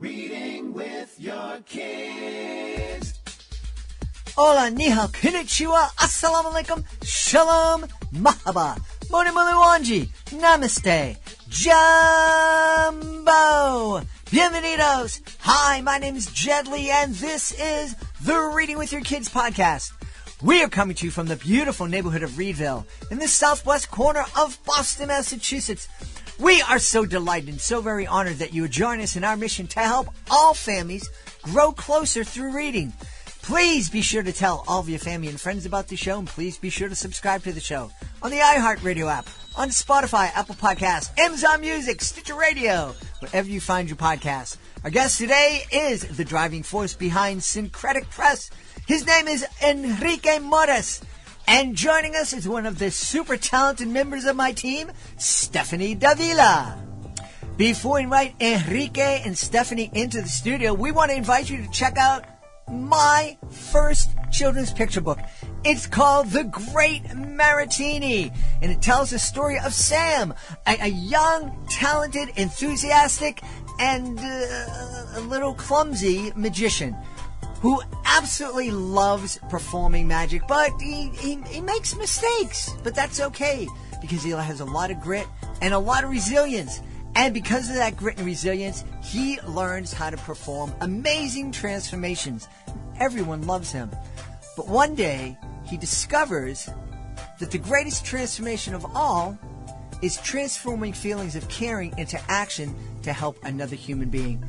Reading with your kids. Hola, ni hao, konnichiwa, assalamu alaikum, shalom, mahaba, moni moni wanji, namaste, jumbo, bienvenidos. Hi, my name is Jedlie, and this is the Reading with Your Kids podcast. We are coming to you from the beautiful neighborhood of Reedville in the southwest corner of Boston, Massachusetts. We are so delighted and so very honored that you would join us in our mission to help all families grow closer through reading. Please be sure to tell all of your family and friends about the show, and please be sure to subscribe to the show on the iHeartRadio app, on Spotify, Apple Podcasts, Amazon Music, Stitcher Radio, wherever you find your podcasts. Our guest today is the driving force behind Syncretic Press. His name is Enrique Moras. And joining us is one of the super talented members of my team, Stefani Davila. Before we invite Enrique and Stefani into the studio, we want to invite you to check out my first children's picture book. It's called The Great Maratini, and it tells the story of Sam, a young, talented, enthusiastic, and a little clumsy magician who absolutely loves performing magic, but he makes mistakes. But that's okay, because he has a lot of grit and a lot of resilience. And because of that grit and resilience, he learns how to perform amazing transformations. Everyone loves him. But one day, he discovers that the greatest transformation of all is transforming feelings of caring into action to help another human being.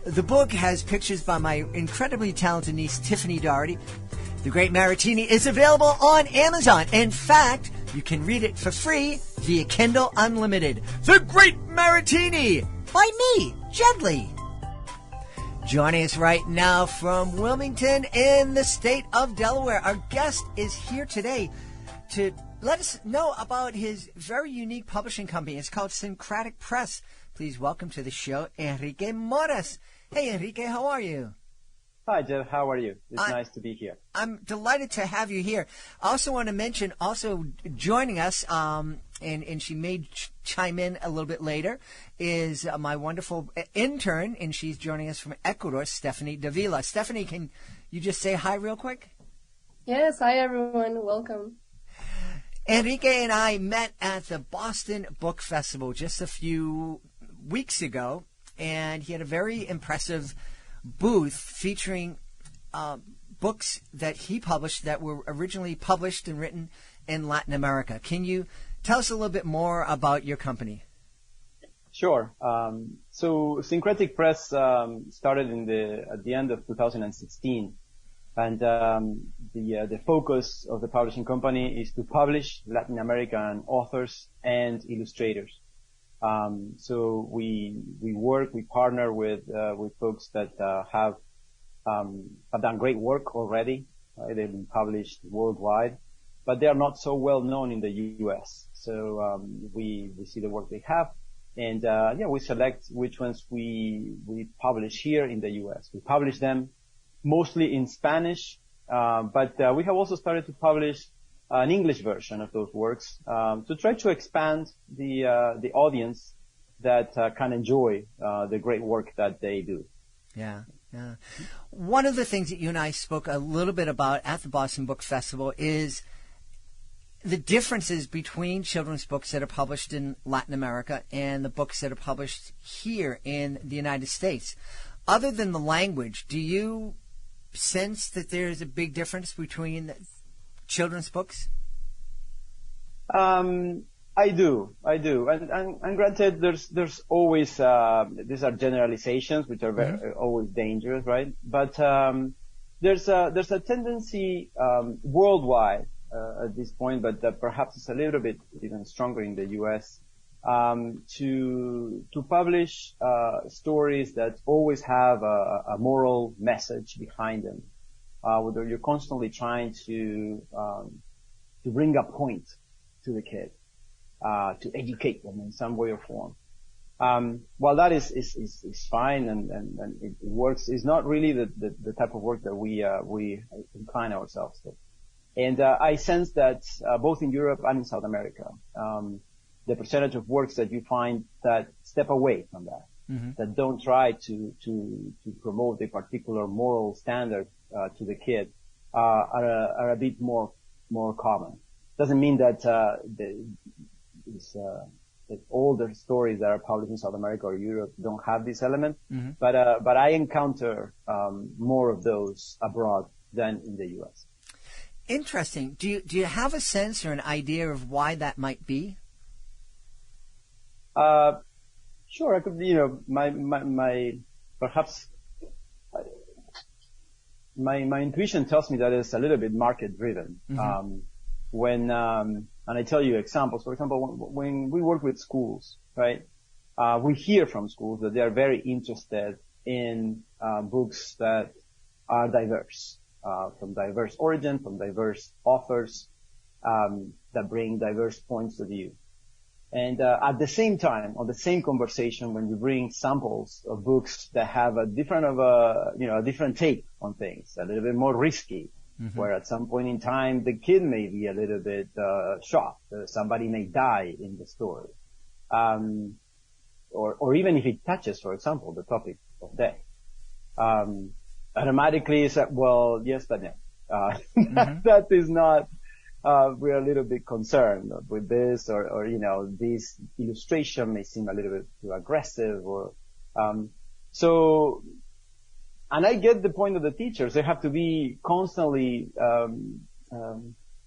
The book has pictures by my incredibly talented niece, Tiffany Doherty. The Great Maratini is available on Amazon. In fact, you can read it for free via Kindle Unlimited. The Great Maratini by me, Jedlie. Joining us right now from Wilmington in the state of Delaware, our guest is here today to let us know about his very unique publishing company. It's called Syncretic Press. Please welcome to the show, Enrique Moras. Hey, Enrique, how are you? Hi, Jeff. How are you? It's nice to be here. I'm delighted to have you here. I also want to mention, also joining us, and she may chime in a little bit later, is my wonderful intern, and she's joining us from Ecuador, Stefani Davila. Stefani, can you just say hi real quick? Yes, hi everyone. Welcome. Enrique and I met at the Boston Book Festival just a few weeks ago, and he had a very impressive booth featuring books that he published that were originally published and written in Latin America. Can you tell us a little bit more about your company? Sure. So Syncretic Press started at the end of 2016, and the focus of the publishing company is to publish Latin American authors and illustrators. So we partner with folks that have done great work already. They've been published worldwide, but they are not so well known in the U.S. So we see the work they have, and we select which ones we publish here in the U.S. We publish them mostly in Spanish, but we have also started to publish an English version of those works to try to expand the audience that can enjoy the great work that they do. Yeah. One of the things that you and I spoke a little bit about at the Boston Book Festival is the differences between children's books that are published in Latin America and the books that are published here in the United States. Other than the language, do you sense that there's a big difference between children's books? I do. And granted, there's always, these are generalizations, which are always dangerous, right? But, there's a tendency, worldwide, at this point, but perhaps it's a little bit even stronger in the U.S., to publish, stories that always have a moral message behind them. Whether you're constantly trying to bring a point to the kid, to educate them in some way or form. While that is fine and it works, it's not really the type of work that we incline ourselves to. And I sense that both in Europe and in South America, the percentage of works that you find that step away from that, that don't try to promote a particular moral standard to the kid are a bit more common. Doesn't mean that that older stories that are published in South America or Europe don't have this element, but I encounter more of those abroad than in the U.S. Interesting. Do you have a sense or an idea of why that might be? Sure. I could, perhaps my intuition tells me that it's a little bit market driven. And I tell you examples. For example, when we work with schools, right? We hear from schools that they are very interested in books that are diverse, from diverse origin, from diverse authors, that bring diverse points of view. And at the same time, on the same conversation, when you bring samples of books that have a different take on things, a little bit more risky, where at some point in time the kid may be a little bit shocked, somebody may die in the story, or even if it touches, for example, the topic of death, automatically it's like, well, yes, but no, that is not. We're a little bit concerned with this, or this illustration may seem a little bit too aggressive, and I get the point of the teachers. They have to be constantly,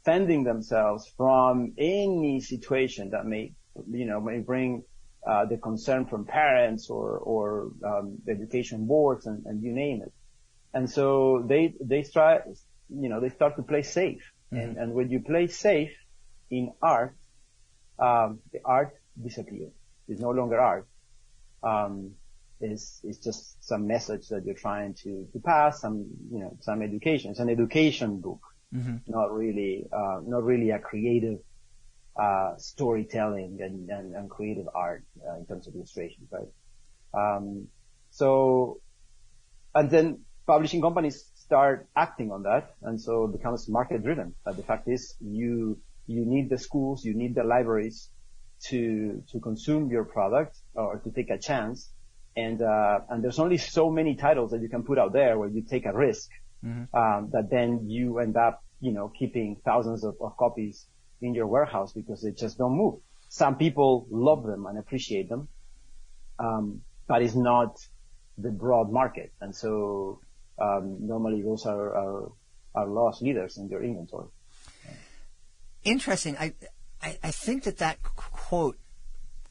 fending themselves from any situation that may bring, the concern from parents or education boards and you name it. And so they start to play safe. And when you play safe in art, the art disappears. It's no longer art. It's just some message that you're trying to pass, some education. It's an education book, not really a creative, storytelling and creative art, in terms of illustration, right? And then publishing companies start acting on that, and so it becomes market driven. But the fact is, you need the schools, you need the libraries to consume your product or to take a chance. And there's only so many titles that you can put out there where you take a risk, that then you end up, keeping thousands of copies in your warehouse because they just don't move. Some people love them and appreciate them, but it's not the broad market. And so, normally those are loss leaders in your inventory. Interesting. I think that quote,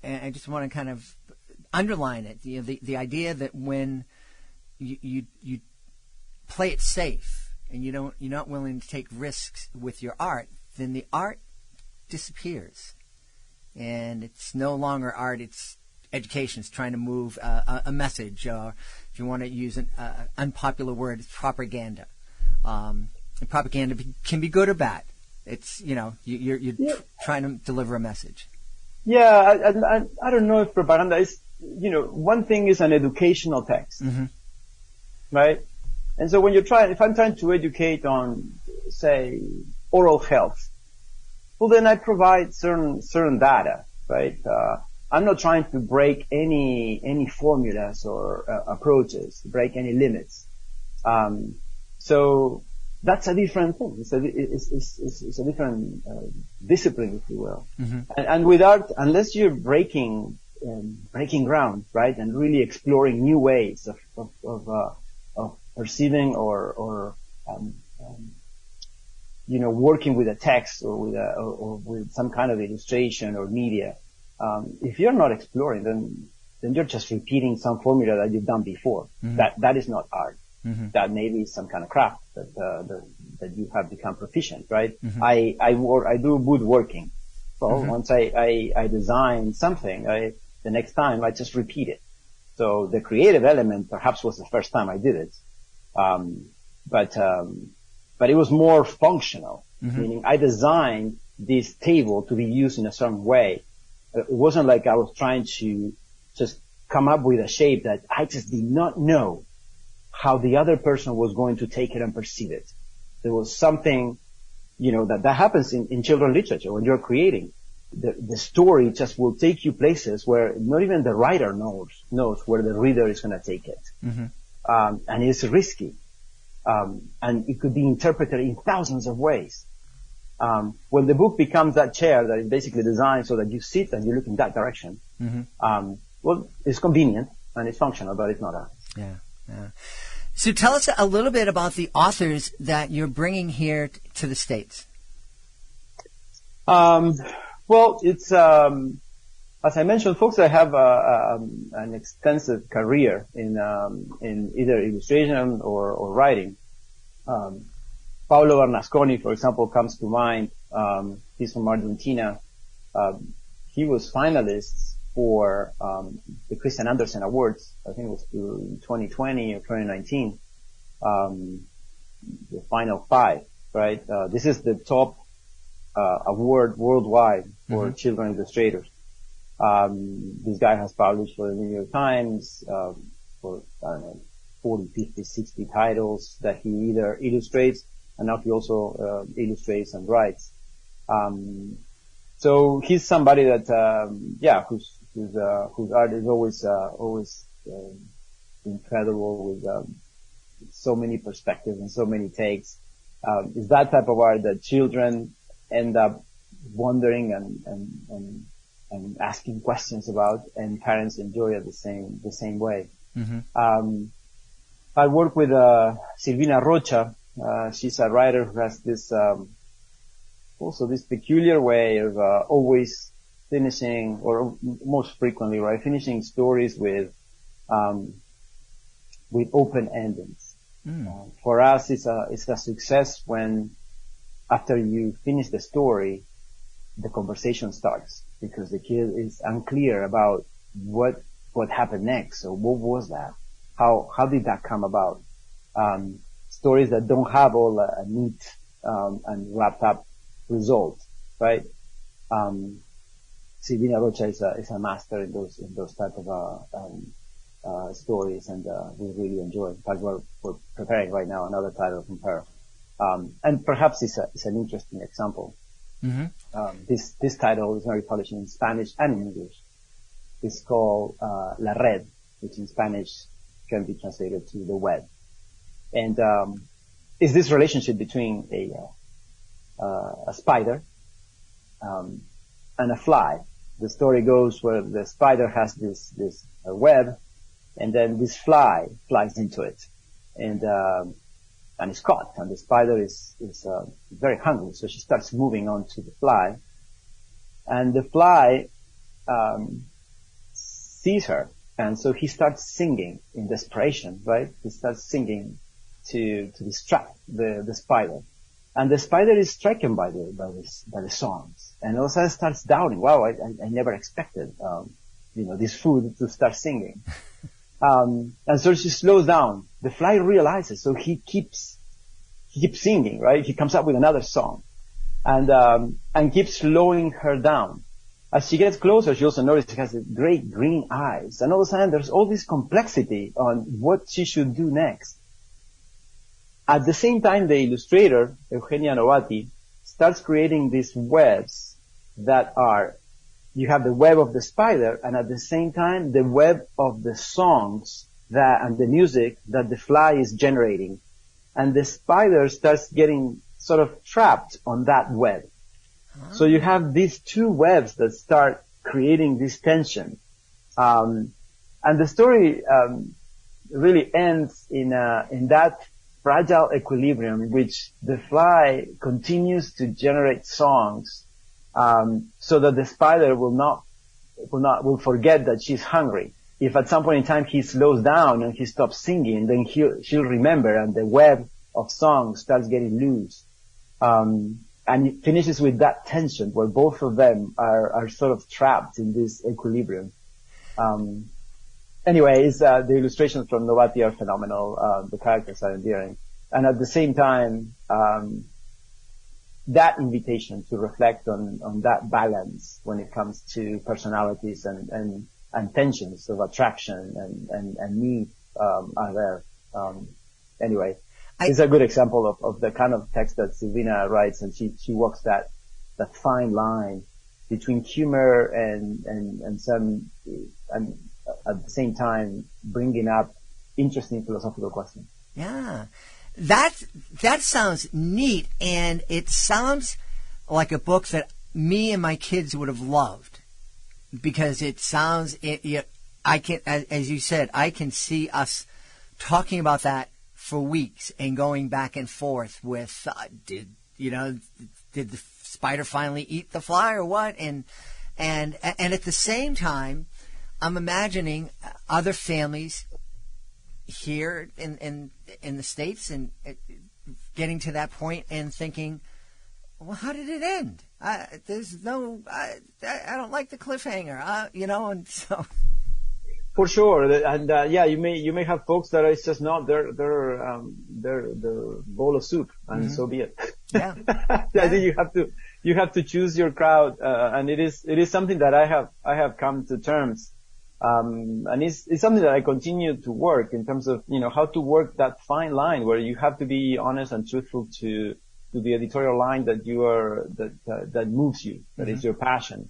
and I just want to kind of underline it. The idea that when you play it safe and you're not willing to take risks with your art, then the art disappears, and it's no longer art. It's education. It's trying to move a message, or if you want to use an unpopular word, it's propaganda. And propaganda can be good or bad. It's you're trying to deliver a message. Yeah, I don't know if propaganda is. One thing is an educational text, right? And so when if I'm trying to educate on, say, oral health, well, then I provide certain data, right? I'm not trying to break any formulas or approaches, break any limits. So that's a different thing. It's a different discipline, if you will. And without, unless you're breaking ground, right, and really exploring new ways of perceiving or working with a text or with some kind of illustration or media. If you're not exploring, then you're just repeating some formula that you've done before. That is not art. That maybe is some kind of craft that you have become proficient, right? I do woodworking. So once I design something, the next time I just repeat it. So the creative element perhaps was the first time I did it. But it was more functional, meaning I designed this table to be used in a certain way. It wasn't like I was trying to just come up with a shape that I just did not know how the other person was going to take it and perceive it. There was something, that happens in children's literature when you're creating. the story just will take you places where not even the writer knows where the reader is going to take it. And it's risky. And it could be interpreted in thousands of ways. When the book becomes that chair that is basically designed so that you sit and you look in that direction, well, it's convenient and it's functional, but it's not a... Yeah. So tell us a little bit about the authors that you're bringing here to the States. Well, it's, as I mentioned, folks that have an extensive career in either illustration or writing. Paolo Bernasconi, for example, comes to mind. He's from Argentina. He was finalist for the Christian Andersen Awards. I think it was 2020 or 2019. The final 5, right? This is the top award worldwide for children illustrators. This guy has published for the New York Times for, I don't know, 40, 50, 60 titles that he either illustrates, and now he also illustrates and writes. So he's somebody that, whose art is always incredible, with so many perspectives and so many takes. It's that type of art that children end up wondering and asking questions about, and parents enjoy it the same way. I work with Silvina Rocha. She's a writer who has this also this peculiar way of always finishing, or most frequently, right, finishing stories with open endings. For us, it's a success when, after you finish the story, the conversation starts, because the kid is unclear about what happened next. So what was that? How did that come about? Stories that don't have all a neat and wrapped up result, right? Silvina Rocha is a master in those type of stories, and we really enjoy. In fact, we're preparing right now another title from her, and perhaps it's an interesting example. This title is already published in Spanish and in English. It's called La Red, which in Spanish can be translated to the web. And it's this relationship between a spider and a fly. The story goes where the spider has this web, and then this fly flies into it, and it's caught. And the spider is very hungry, so she starts moving on to the fly, and the fly sees her, and so he starts singing in desperation, right? He starts singing to distract the spider. And the spider is stricken by the songs, and all of a sudden starts doubting. Wow, I never expected, this food to start singing. And so she slows down. The fly realizes, so he keeps singing, right? He comes up with another song, and keeps slowing her down. As she gets closer, she also notices she has great green eyes, and all of a sudden there's all this complexity on what she should do next. At the same time, the illustrator, Eugenia Novati, starts creating these webs that you have the web of the spider, and at the same time, the web of the songs and the music that the fly is generating. And the spider starts getting sort of trapped on that web. So you have these two webs that start creating this tension. And the story really ends in that fragile equilibrium in which the fly continues to generate songs, so that the spider will forget that she's hungry. If at some point in time he slows down and he stops singing, then she'll remember, and the web of songs starts getting loose. And it finishes with that tension where both of them are sort of trapped in this equilibrium. Anyway, the illustrations from Novati are phenomenal. The characters are endearing. And at the same time, that invitation to reflect on that balance when it comes to personalities and tensions of attraction and need, are there. Anyway, it's a good example of the kind of text that Silvina writes, and she walks that fine line between humor and some, and at the same time bringing up interesting philosophical questions. Yeah. That sounds neat, and it sounds like a book that me and my kids would have loved, because it sounds, I can, as you said, I can see us talking about that for weeks and going back and forth with, did the spider finally eat the fly or what? And at the same time, I'm imagining other families here in the States and getting to that point and thinking, well, how did it end? There's no, I don't like the cliffhanger, and so. For sure, and you may have folks that it's just not their bowl of soup, and so be it. Yeah. I think you have to choose your crowd, and it is something that I have come to terms, and it's something that I continue to work in terms of how to work that fine line where you have to be honest and truthful to the editorial line that you are that moves you, that is your passion,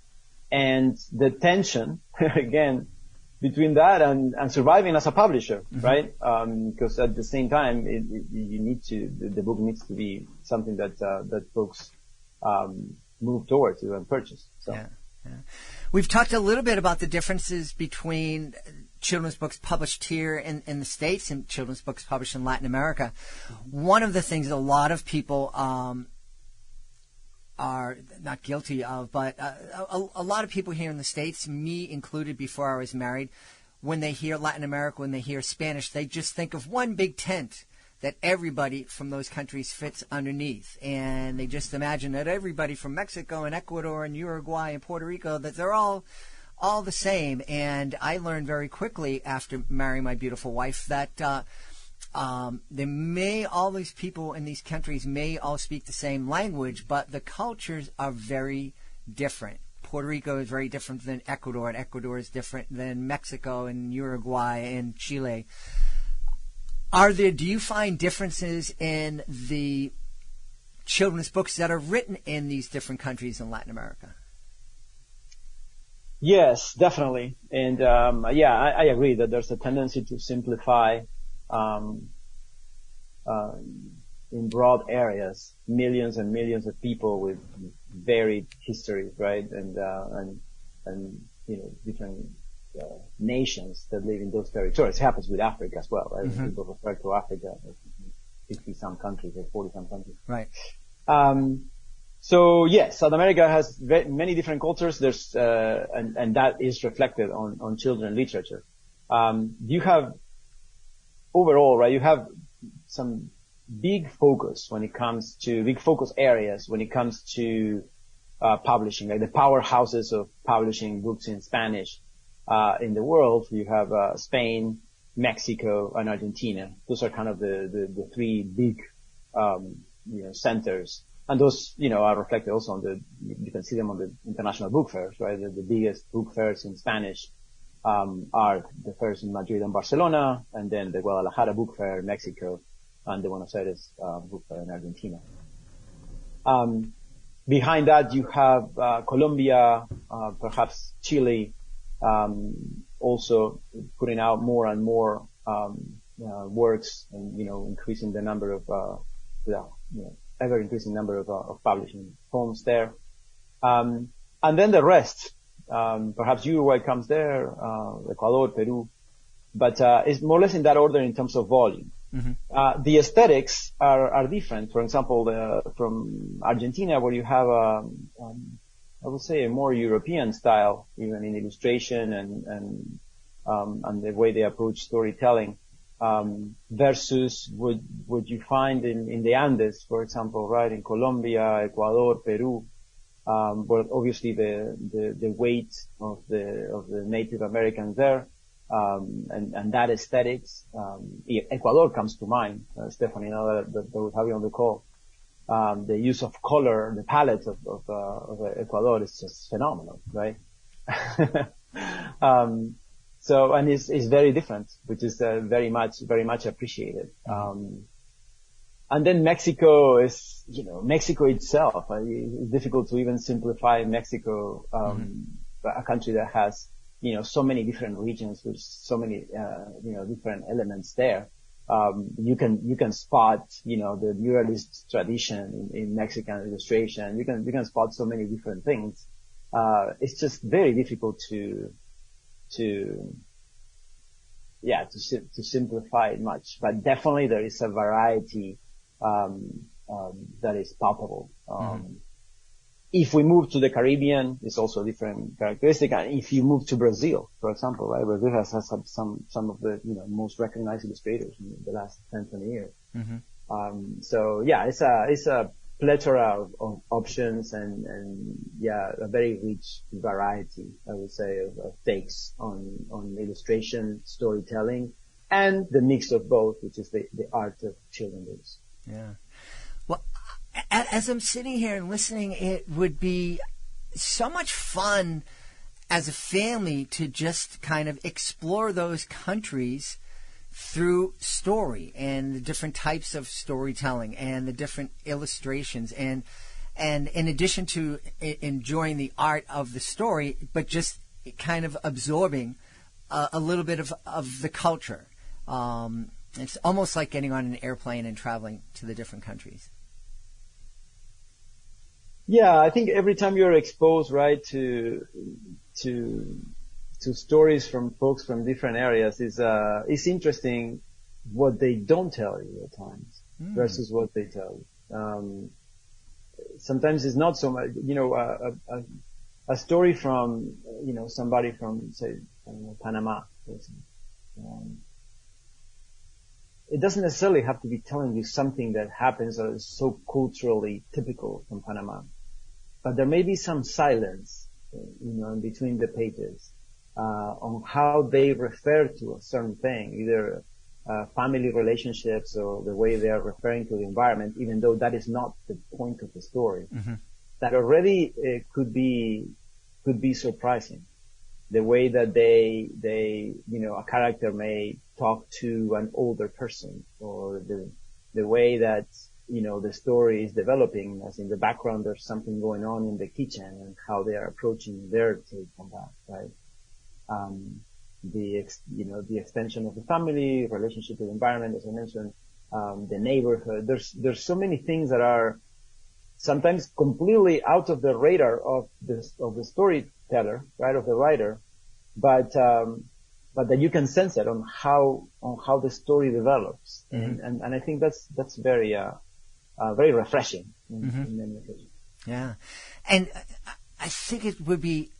and the tension again between that and surviving as a publisher, right? Because at the same time, you need to, the book needs to be something that folks, move towards and purchase. So. Yeah. We've talked a little bit about the differences between children's books published here in the States and children's books published in Latin America. One of the things a lot of people, are not guilty of, but a lot of people here in the States, me included before I was married, when they hear Latin America, when they hear Spanish, they just think of one big tent that everybody from those countries fits underneath. And they just imagine that everybody from Mexico and Ecuador and Uruguay and Puerto Rico, that they're all the same. And I learned very quickly after marrying my beautiful wife that all these people in these countries may all speak the same language, but the cultures are very different. Puerto Rico is very different than Ecuador, and Ecuador is different than Mexico and Uruguay and Chile. Do you find differences in the children's books that are written in these different countries in Latin America? Yes, definitely. And, I agree that there's a tendency to simplify in broad areas, millions and millions of people with varied histories, right? And different nations that live in those territories. It happens with Africa as well, right? People refer to Africa, 50-some countries or 40-some countries. Right. So yes, South America has many different cultures. There's, and that is reflected on children's literature. You have overall, right, you have some big focus areas when it comes to publishing, like the powerhouses of publishing books in Spanish in the world. You have Spain, Mexico, and Argentina. Those are kind of the three big centers, and those are reflected also on you can see them on the international book fairs, right? The biggest book fairs in Spanish are the fairs in Madrid and Barcelona, and then the Guadalajara Book Fair in Mexico, and the Buenos Aires Book Fair in Argentina. Behind that, you have Colombia, perhaps Chile, also putting out more and more works, and increasing the number of ever increasing number of publishing homes there. And then the rest. Perhaps Uruguay comes there, Ecuador, Peru, but it's more or less in that order in terms of volume. The aesthetics are different. For example, from Argentina, where you have I would say a more European style, even in illustration and the way they approach storytelling, versus what you find in the Andes, for example, right, in Colombia, Ecuador, Peru. But obviously the weight of the Native Americans there, and that aesthetics, Ecuador comes to mind, Stefani, now that we have you on the call. The use of color, the palette of Ecuador is just phenomenal, right? So, and it's very different, which is very much appreciated. And then Mexico is, Mexico itself. It's difficult to even simplify Mexico, a country that has, so many different regions with so many, different elements there. You can spot, the muralist tradition in Mexican illustration. You can spot so many different things. It's just very difficult to simplify it much, but definitely there is a variety, that is palpable. If we move to the Caribbean, it's also a different characteristic. And if you move to Brazil, for example, right, Brazil has some of the, most recognized illustrators in the last 10, 20 years. It's a plethora of options and a very rich variety, I would say, of takes on illustration, storytelling, and the mix of both, which is the art of children's books. Yeah. Well, as I'm sitting here and listening, it would be so much fun as a family to just kind of explore those countries through story and the different types of storytelling and the different illustrations and in addition to enjoying the art of the story, but just kind of absorbing a little bit of the culture. It's almost like getting on an airplane and traveling to the different countries. Yeah, I think every time you're exposed, right, to stories from folks from different areas, it's interesting what they don't tell you at times versus what they tell you. Sometimes it's not so much, a story from, somebody from, say, Panama, for example. It doesn't necessarily have to be telling you something that happens or is so culturally typical from Panama. But there may be some silence, in between the pages, on how they refer to a certain thing, either family relationships or the way they are referring to the environment, even though that is not the point of the story. That already could be surprising. The way that they, a character may talk to an older person, or the way that, the story is developing, as in the background there's something going on in the kitchen and how they are approaching their take on that, right? The extension of the family, relationship with the environment, as I mentioned, the neighborhood. There's so many things that are sometimes completely out of the radar of the storyteller, right, of the writer, but that you can sense it on how the story develops, and I think that's very very refreshing in many occasions. Yeah, and I think it would be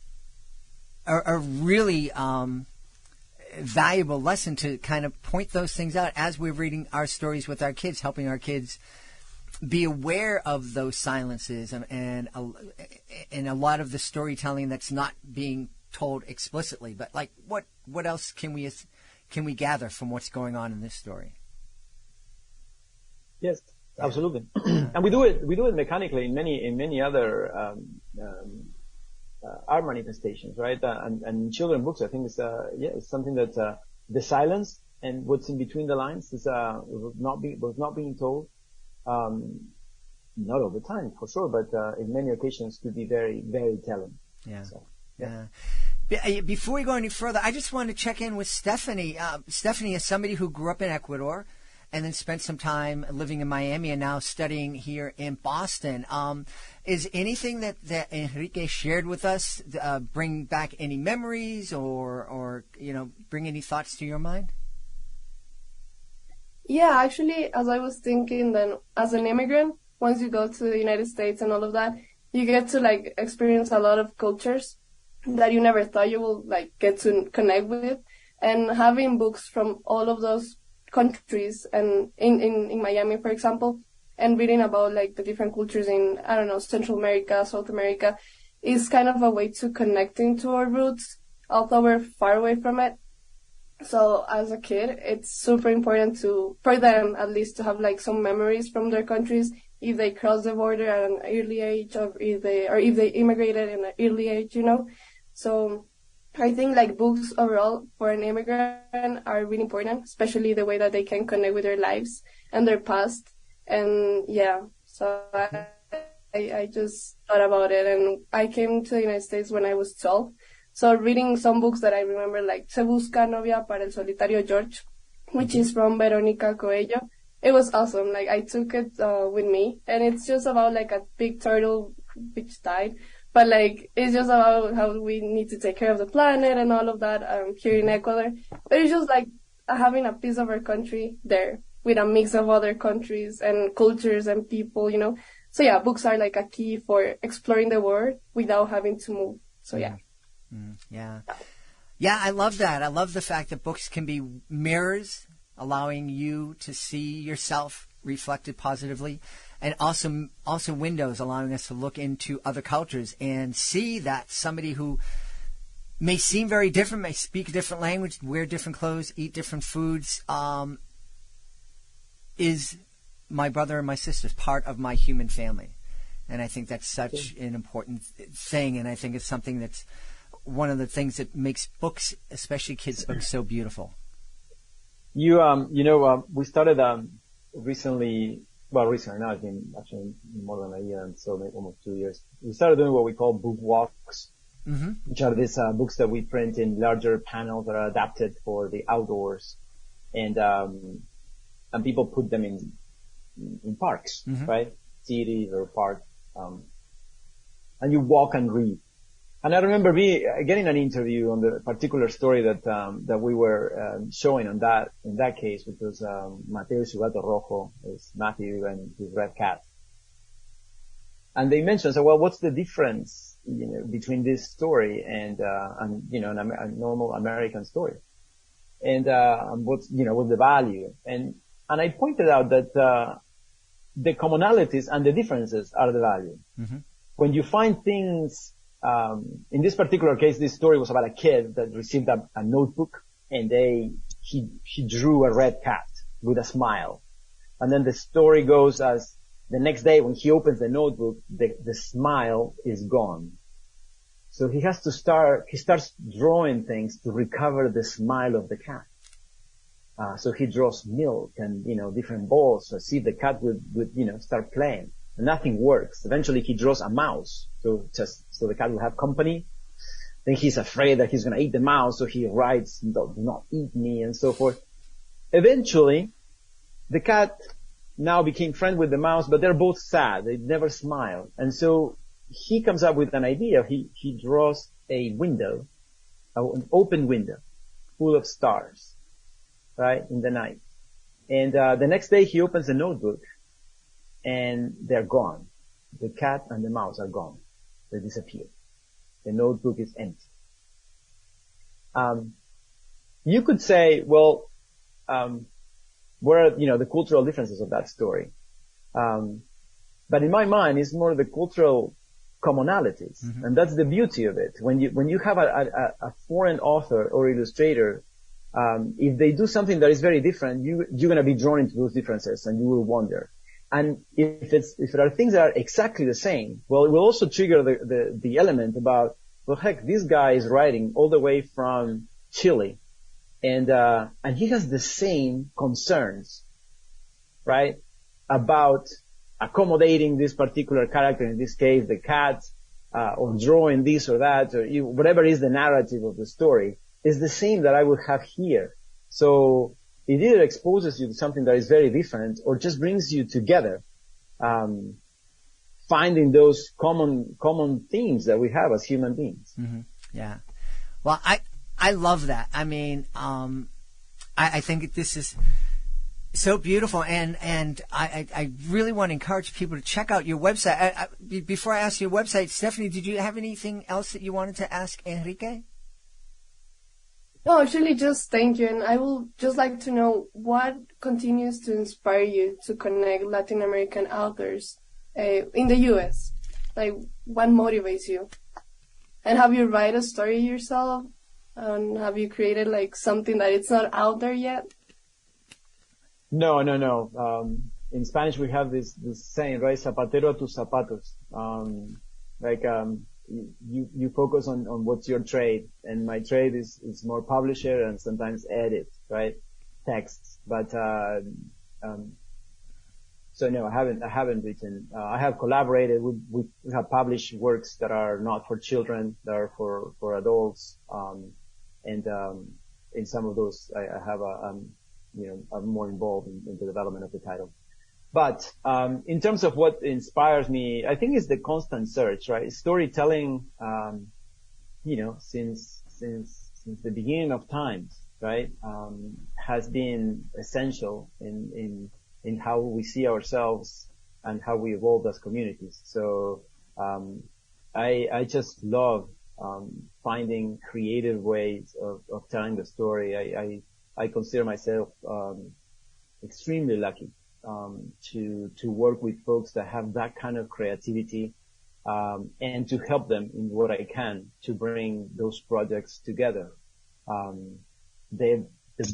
a really valuable lesson to kind of point those things out as we're reading our stories with our kids, helping our kids be aware of those silences and a lot of the storytelling that's not being told explicitly. But like, what else can we gather from what's going on in this story? Yes, absolutely. And we do it mechanically in many other art manifestations, right? And children books, I think it's something that the silence and what's in between the lines is was not being told. Not all the time, for sure, but in many occasions could be very, very telling. Yeah. So, yeah. Before we go any further, I just wanted to check in with Stefani. Stefani is somebody who grew up in Ecuador and then spent some time living in Miami and now studying here in Boston. Is anything that Enrique shared with us bring back any memories or bring any thoughts to your mind? Yeah, actually, as I was thinking, then as an immigrant, once you go to the United States and all of that, you get to experience a lot of cultures that you never thought you will get to connect with. And having books from all of those countries and in Miami, for example, and reading about the different cultures in, I don't know, Central America, South America, is kind of a way to connecting to our roots, although we're far away from it. So as a kid, it's super important for them at least to have some memories from their countries if they cross the border at an early age, or if they immigrated in an early age, So I think books overall for an immigrant are really important, especially the way that they can connect with their lives and their past. And yeah, so I just thought about it, and I came to the United States when I was 12. So reading some books that I remember, like Se Busca Novia para el Solitario George, which is from Veronica Coelho. It was awesome. Like, I took it with me, and it's just about like a big turtle which died. But like, it's just about how we need to take care of the planet and all of that here in Ecuador. But it's just like having a piece of our country there with a mix of other countries and cultures and people, you know. So yeah, books are like a key for exploring the world without having to move. So yeah. Yeah. Yeah, I love that. I love the fact that books can be mirrors, allowing you to see yourself reflected positively, and also windows, allowing us to look into other cultures and see that somebody who may seem very different, may speak a different language, wear different clothes, eat different foods, is my brother and my sister, part of my human family. And I think that's such an important thing, and I think it's something that's one of the things that makes books, especially kids' books, so beautiful. We started recently now it's been actually more than a year, and so maybe almost 2 years. We started doing what we call book walks, which are these books that we print in larger panels that are adapted for the outdoors, and people put them in parks, right? Cities or parks, and you walk and read. And I remember getting an interview on the particular story that we were showing in that case, which was Mateo y su gato rojo, is Matthew and his red cat. And they mentioned, so well, what's the difference, between this story and a normal American story, and what's the value? And I pointed out that the commonalities and the differences are the value. When you find things. In this particular case, this story was about a kid that received a notebook, and he drew a red cat with a smile. And then the story goes as the next day when he opens the notebook, the smile is gone. So he starts drawing things to recover the smile of the cat. So he draws milk and, different balls to see if the cat would start playing. And nothing works. Eventually he draws a mouse, so the cat will have company. Then he's afraid that he's going to eat the mouse, so he writes, "Do not eat me," and so forth. Eventually, the cat now became friend with the mouse, but they're both sad. They never smile. And so he comes up with an idea. He draws a window, an open window, full of stars, right, in the night. And the next day he opens a notebook, and they're gone. The cat and the mouse are gone. They disappear. The notebook is empty. You could say, well, what are, the cultural differences of that story? But in my mind, it's more the cultural commonalities. And that's the beauty of it. When you have a foreign author or illustrator, if they do something that is very different, you're going to be drawn into those differences, and you will wonder. And if there are things that are exactly the same, well, it will also trigger the element about, well, heck, this guy is writing all the way from Chile, and he has the same concerns, right, about accommodating this particular character, in this case, the cat, or drawing this or that, or whatever is the narrative of the story, is the same that I would have here. So it either exposes you to something that is very different, or just brings you together, finding those common themes that we have as human beings. Yeah. Well, I love that. I mean, I think this is so beautiful, and I really want to encourage people to check out your website. Before I ask your website, Stephanie, did you have anything else that you wanted to ask Enrique? No, actually, just thank you. And I will just like to know what continues to inspire you to connect Latin American authors in the U.S. Like, what motivates you? And have you write a story yourself? And have you created like something that it's not out there yet? No. In Spanish, we have this saying, right? Zapatero a tus zapatos. You focus on what's your trade, and my trade is more publisher and sometimes edit, right? Texts. But So no, I haven't written. I have collaborated. We have published works that are not for children, that are for adults. And in some of those, I have I'm more involved in the development of the title. But in terms of what inspires me, I think it's the constant search, right? Storytelling, since the beginning of times, right, has been essential in how we see ourselves and how we evolve as communities. So I just love finding creative ways of telling the story. I consider myself extremely lucky to work with folks that have that kind of creativity, and to help them in what I can to bring those projects together. The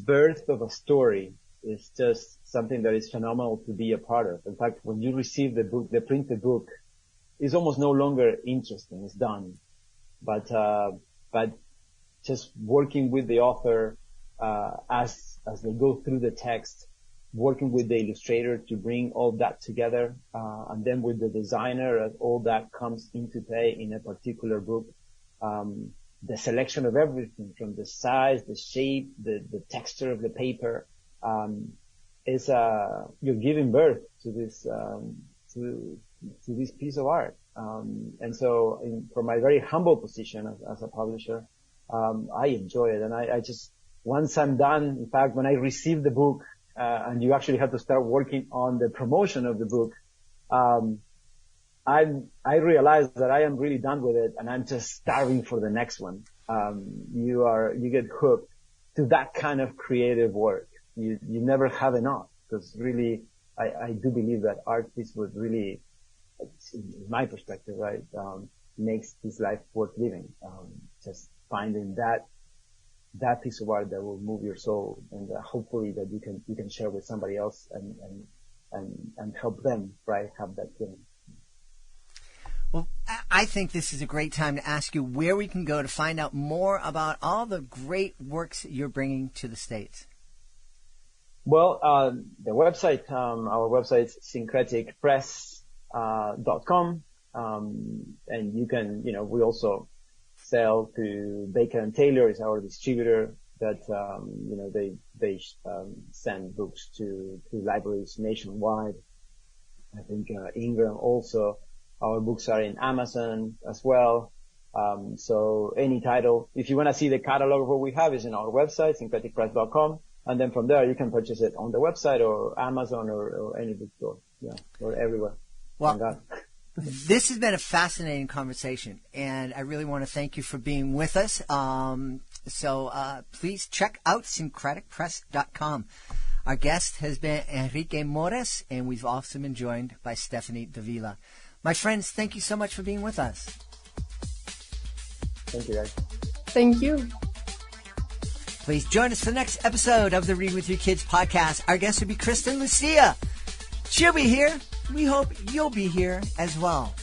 birth of a story is just something that is phenomenal to be a part of. In fact, when you receive the book, the printed book, it's almost no longer interesting. It's done. But just working with the author, as they go through the text, working with the illustrator to bring all that together, and then with the designer, as all that comes into play in a particular book. The selection of everything from the size, the shape, the texture of the paper, you're giving birth to this, to this piece of art. And so from my very humble position as a publisher, I enjoy it. And I just, once I'm done, in fact, when I receive the book, and you actually have to start working on the promotion of the book, I realize that I am really done with it, and I'm just starving for the next one. You get hooked to that kind of creative work. You never have enough, because really, I do believe that art is what really, in my perspective, right, makes this life worth living. Just finding that piece of art that will move your soul, and hopefully that you can share with somebody else and help them, right, have that feeling. Well, I think this is a great time to ask you where we can go to find out more about all the great works you're bringing to the States. Well, the website, our website is syncreticpress.com. And you can, we also sell to Baker and Taylor, is our distributor that, they send books to libraries nationwide. I think, Ingram also. Our books are in Amazon as well. So any title, if you want to see the catalog of what we have, is in our website, syncreticpress.com. And then from there, you can purchase it on the website or Amazon or any bookstore. Yeah, or everywhere. Well, this has been a fascinating conversation, and I really want to thank you for being with us. So please check out syncreticpress.com. Our guest has been Enrique Moras, and we've also been joined by Stefani Davila. My friends, thank you so much for being with us. Thank you, guys. Thank you. Please join us for the next episode of the Read With Your Kids podcast. Our guest will be Kristen Lucia. She'll be here. We hope you'll be here as well.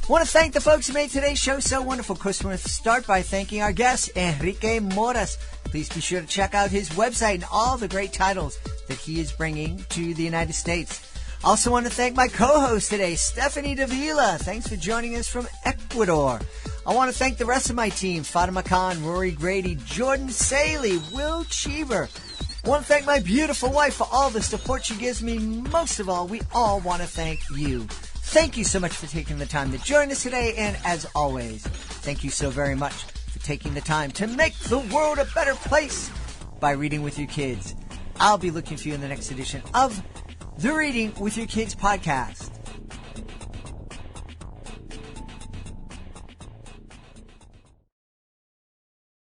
I want to thank the folks who made today's show so wonderful. Of course, we want to start by thanking our guest, Enrique Moras. Please be sure to check out his website and all the great titles that he is bringing to the United States. Also want to thank my co-host today, Stefani Davila. Thanks for joining us from Ecuador. I want to thank the rest of my team, Fatima Khan, Rory Grady, Jordan Saley, Will Cheever. I want to thank my beautiful wife for all the support she gives me. Most of all, we all want to thank you. Thank you so much for taking the time to join us today. And as always, thank you so very much for taking the time to make the world a better place by reading with your kids. I'll be looking for you in the next edition of the Reading with Your Kids podcast.